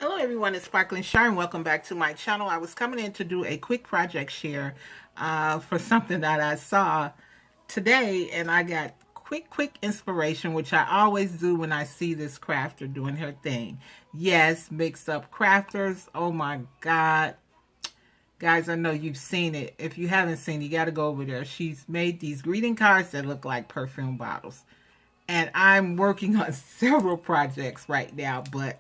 Hello everyone, it's Sparkling Shar and welcome back to my channel. I was coming in to do a quick project share for something that I saw today, and I got quick inspiration, which I always do when I see this crafter doing her thing. Yes, mixed up crafters. Oh my God. Guys, I know you've seen it. If you haven't seen it, you got to go over there. She's made these greeting cards that look like perfume bottles. And I'm working on several projects right now, but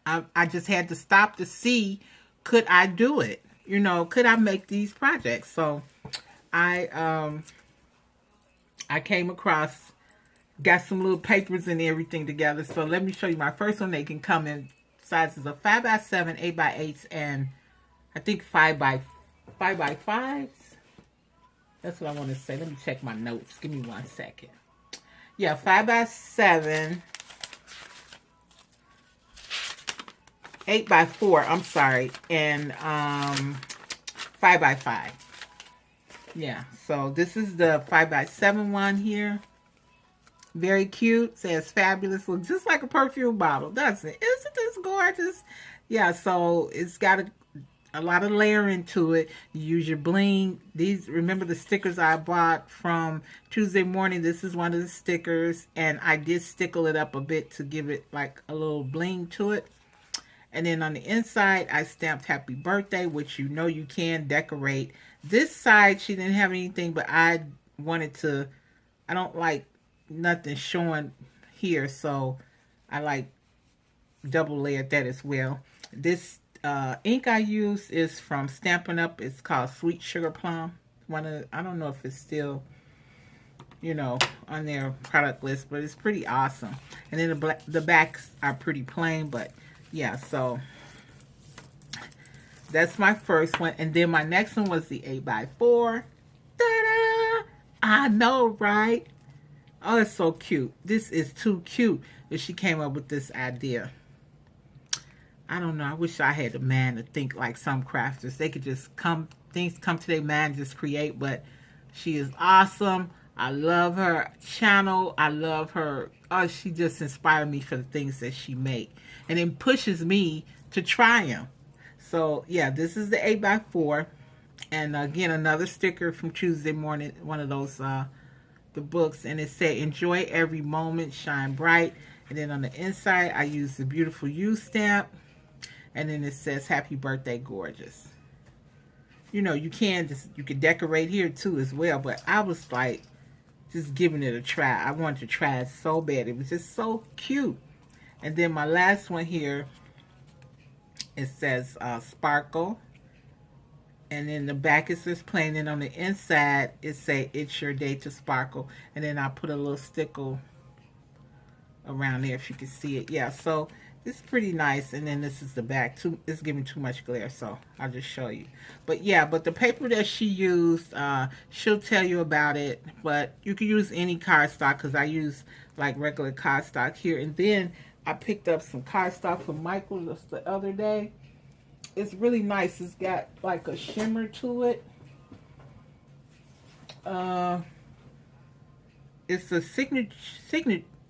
I just had to stop to see, could I do it? You know, could I make these projects? So I I came across, got some little papers and everything together. So let me show you my first one. They can come in sizes of 5x7, 8x8s, and I think 5x5s. That's what I want to say. Let me check my notes. Give me 1 second. Yeah, 5x7. 8x4, I'm sorry, and 5x5. Yeah, so this is the 5x7 one here. Very cute. Says fabulous. Looks just like a perfume bottle, doesn't it? Isn't this gorgeous? Yeah, so it's got a lot of layering to it. You use your bling. These, remember the stickers I bought from Tuesday Morning? This is one of the stickers, and I did stickle it up a bit to give it like a little bling to it. And then on the inside, I stamped happy birthday, which you know you can decorate. This side, she didn't have anything, but I wanted to, I don't like nothing showing here, so I like double layered that as well. This ink I use is from Stampin' Up. It's called Sweet Sugar Plum. I don't know if it's still, you know, on their product list, but it's pretty awesome. And then the backs are pretty plain, but yeah, so that's my first one. And then my next one was the 8x4. Ta-da! I know, right? Oh, it's so cute. This is too cute that she came up with this idea. I don't know. I wish I had a man to think like some crafters. They could just things come to their mind, just create. But she is awesome. I love her channel. I love her. Oh, she just inspired me for the things that she make. And it pushes me to try them. So, yeah, this is the 8x4. And again, another sticker from Tuesday Morning. One of those, the books. And it said, enjoy every moment, shine bright. And then on the inside, I used the beautiful you stamp. And then it says, happy birthday, gorgeous. You know, you can decorate here too as well. But I was like, just giving it a try. I wanted to try it so bad. It was just so cute. And then my last one here, it says sparkle. And then the back is just plain. And on the inside, it say it's your day to sparkle. And then I put a little stickle around there if you can see it. Yeah, so it's pretty nice. And then this is the back. It's giving too much glare, so I'll just show you. But yeah, but the paper that she used, she'll tell you about it. But you can use any cardstock because I use like regular cardstock here. And then I picked up some cardstock from Michael just the other day. It's really nice. It's got like a shimmer to it. It's a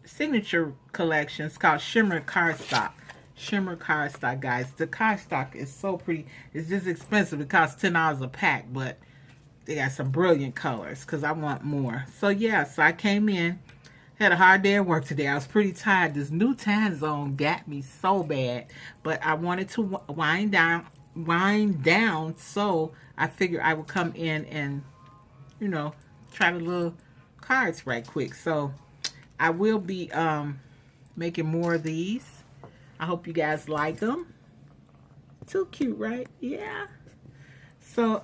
signature collection. It's called Shimmer Cardstock. Shimmer Cardstock, guys. The cardstock is so pretty. It's just expensive. It costs $10 a pack, but they got some brilliant colors because I want more. So yeah, so I came in. Had a hard day at work today. I was pretty tired. This new time zone got me so bad. But I wanted to wind down. So I figured I would come in and, you know, try the little cards right quick. So I will be making more of these. I hope you guys like them. Too cute, right? Yeah. So,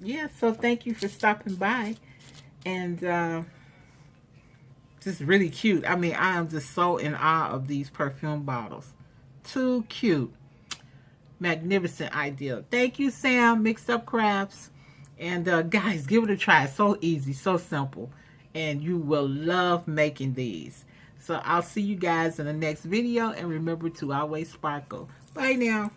yeah. So thank you for stopping by. And, just really cute. I mean, I am just so in awe of these perfume bottles. Too cute. Magnificent idea. Thank you, Sam. Mixed Up Crafts. And guys, give it a try. It's so easy, so simple. And you will love making these. So I'll see you guys in the next video. And remember to always sparkle. Bye now.